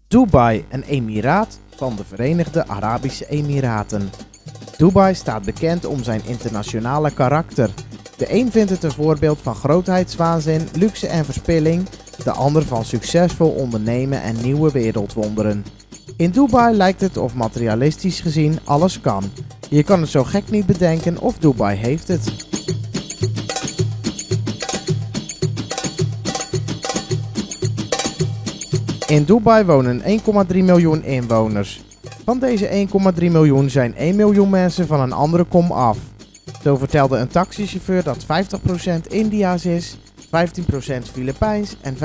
Dubai, een emiraat van de Verenigde Arabische Emiraten. Dubai staat bekend om zijn internationale karakter. De een vindt het een voorbeeld van grootheidswaanzin, luxe en verspilling, de ander van succesvol ondernemen en nieuwe wereldwonderen. In Dubai lijkt het of materialistisch gezien alles kan. Je kan het zo gek niet bedenken of Dubai heeft het. In Dubai wonen 1,3 miljoen inwoners. Van deze 1,3 miljoen zijn 1 miljoen mensen van een andere kom af. Zo vertelde een taxichauffeur dat 50% Indiaas is, 15% Filipijns en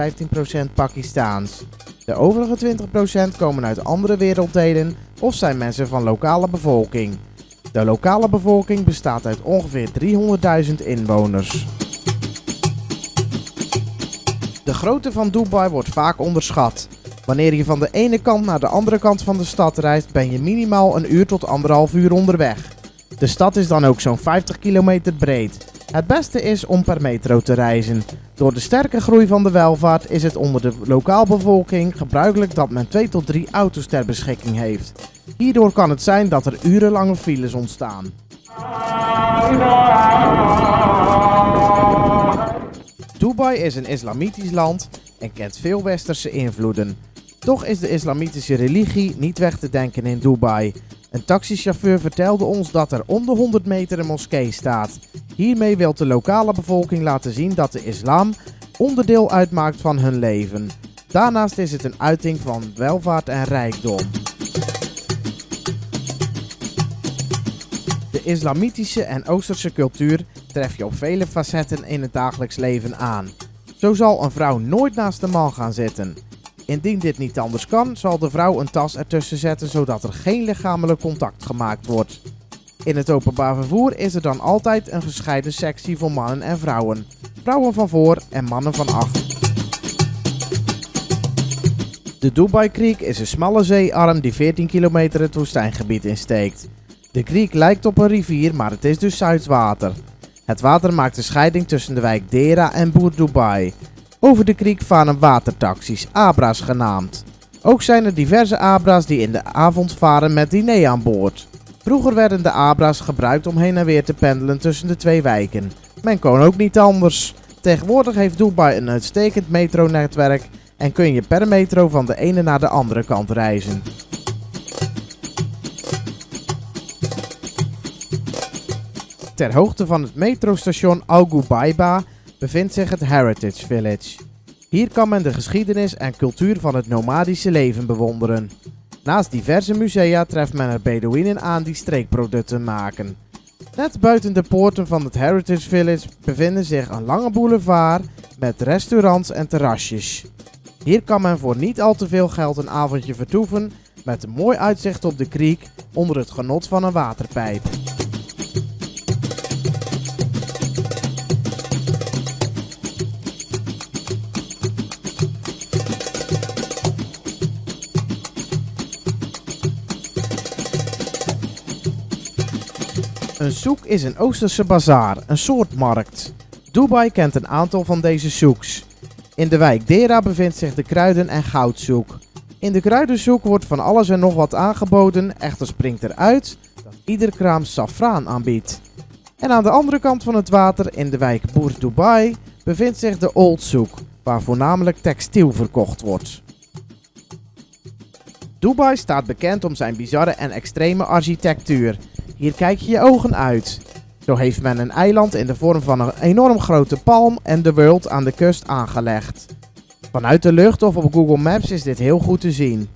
15% Pakistaans. De overige 20% komen uit andere werelddelen of zijn mensen van lokale bevolking. De lokale bevolking bestaat uit ongeveer 300.000 inwoners. De grootte van Dubai wordt vaak onderschat. Wanneer je van de ene kant naar de andere kant van de stad reist, ben je minimaal 1 uur tot 1,5 uur onderweg. De stad is dan ook zo'n 50 kilometer breed. Het beste is om per metro te reizen. Door de sterke groei van de welvaart is het onder de lokaalbevolking gebruikelijk dat men 2 tot 3 auto's ter beschikking heeft. Hierdoor kan het zijn dat er urenlange files ontstaan. Dubai is een islamitisch land en kent veel westerse invloeden. Toch is de islamitische religie niet weg te denken in Dubai. Een taxichauffeur vertelde ons dat er om de 100 meter een moskee staat. Hiermee wil de lokale bevolking laten zien dat de islam onderdeel uitmaakt van hun leven. Daarnaast is het een uiting van welvaart en rijkdom. De islamitische en oosterse cultuur tref je op vele facetten in het dagelijks leven aan. Zo zal een vrouw nooit naast de man gaan zitten. Indien dit niet anders kan, zal de vrouw een tas ertussen zetten zodat er geen lichamelijk contact gemaakt wordt. In het openbaar vervoer is er dan altijd een gescheiden sectie voor mannen en vrouwen. Vrouwen van voor en mannen van achter. De Dubai Creek is een smalle zeearm die 14 kilometer het woestijngebied insteekt. De creek lijkt op een rivier, maar het is dus zoutwater. Het water maakt de scheiding tussen de wijk Dera en Boer Dubai. Over de creek varen watertaxis, Abra's genaamd. Ook zijn er diverse Abra's die in de avond varen met diner aan boord. Vroeger werden de Abra's gebruikt om heen en weer te pendelen tussen de twee wijken. Men kon ook niet anders. Tegenwoordig heeft Dubai een uitstekend metronetwerk en kun je per metro van de ene naar de andere kant reizen. Ter hoogte van het metrostation Al Ghubaiba bevindt zich het Heritage Village. Hier kan men de geschiedenis en cultuur van het nomadische leven bewonderen. Naast diverse musea treft men er Bedouinen aan die streekproducten maken. Net buiten de poorten van het Heritage Village bevinden zich een lange boulevard met restaurants en terrasjes. Hier kan men voor niet al te veel geld een avondje vertoeven met een mooi uitzicht op de creek onder het genot van een waterpijp. Een souk is een Oosterse bazaar, een soort markt. Dubai kent een aantal van deze souks. In de wijk Dera bevindt zich de kruiden- en goudsoek. In de kruidensoek wordt van alles en nog wat aangeboden, echter springt eruit dat ieder kraam safraan aanbiedt. En aan de andere kant van het water, in de wijk Boer Dubai, bevindt zich de Old Souk, waar voornamelijk textiel verkocht wordt. Dubai staat bekend om zijn bizarre en extreme architectuur. Hier kijk je je ogen uit. Zo heeft men een eiland in de vorm van een enorm grote palm en de World aan de kust aangelegd. Vanuit de lucht of op Google Maps is dit heel goed te zien.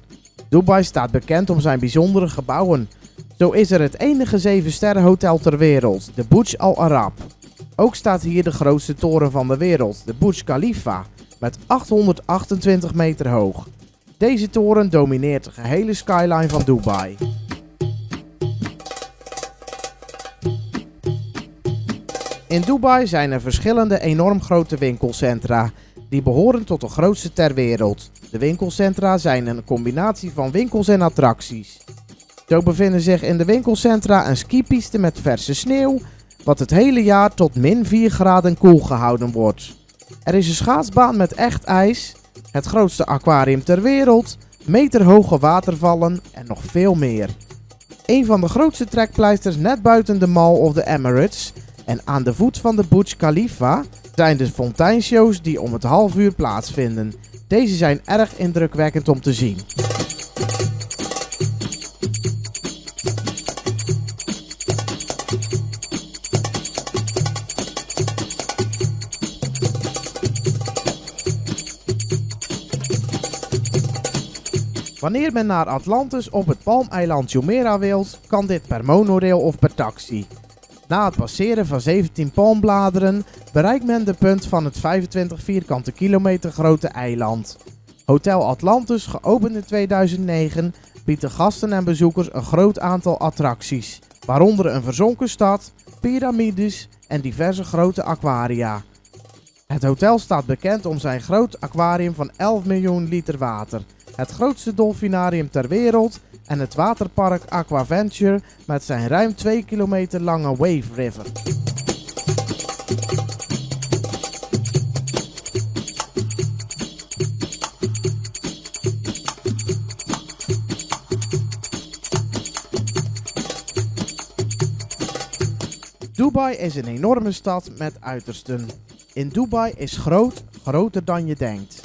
Dubai staat bekend om zijn bijzondere gebouwen. Zo is er het enige 7-sterren hotel ter wereld, de Burj Al Arab. Ook staat hier de grootste toren van de wereld, de Burj Khalifa, met 828 meter hoog. Deze toren domineert de gehele skyline van Dubai. In Dubai zijn er verschillende enorm grote winkelcentra, die behoren tot de grootste ter wereld. De winkelcentra zijn een combinatie van winkels en attracties. Zo bevinden zich in de winkelcentra een skipiste met verse sneeuw, wat het hele jaar tot -4 graden koel gehouden wordt. Er is een schaatsbaan met echt ijs, het grootste aquarium ter wereld, meterhoge watervallen en nog veel meer. Een van de grootste trekpleisters net buiten de Mall of the Emirates en aan de voet van de Burj Khalifa zijn de fonteinshows die om het half uur plaatsvinden. Deze zijn erg indrukwekkend om te zien. Wanneer men naar Atlantis op het palmeiland Jumeirah wilt, kan dit per monorail of per taxi. Na het passeren van 17 palmbladeren bereikt men de punt van het 25 vierkante kilometer grote eiland. Hotel Atlantis, geopend in 2009, biedt de gasten en bezoekers een groot aantal attracties, waaronder een verzonken stad, piramides en diverse grote aquaria. Het hotel staat bekend om zijn groot aquarium van 11 miljoen liter water, het grootste dolfinarium ter wereld en het waterpark Aquaventure met zijn ruim 2 kilometer lange Wave River. Dubai is een enorme stad met uitersten. In Dubai is groot, groter dan je denkt.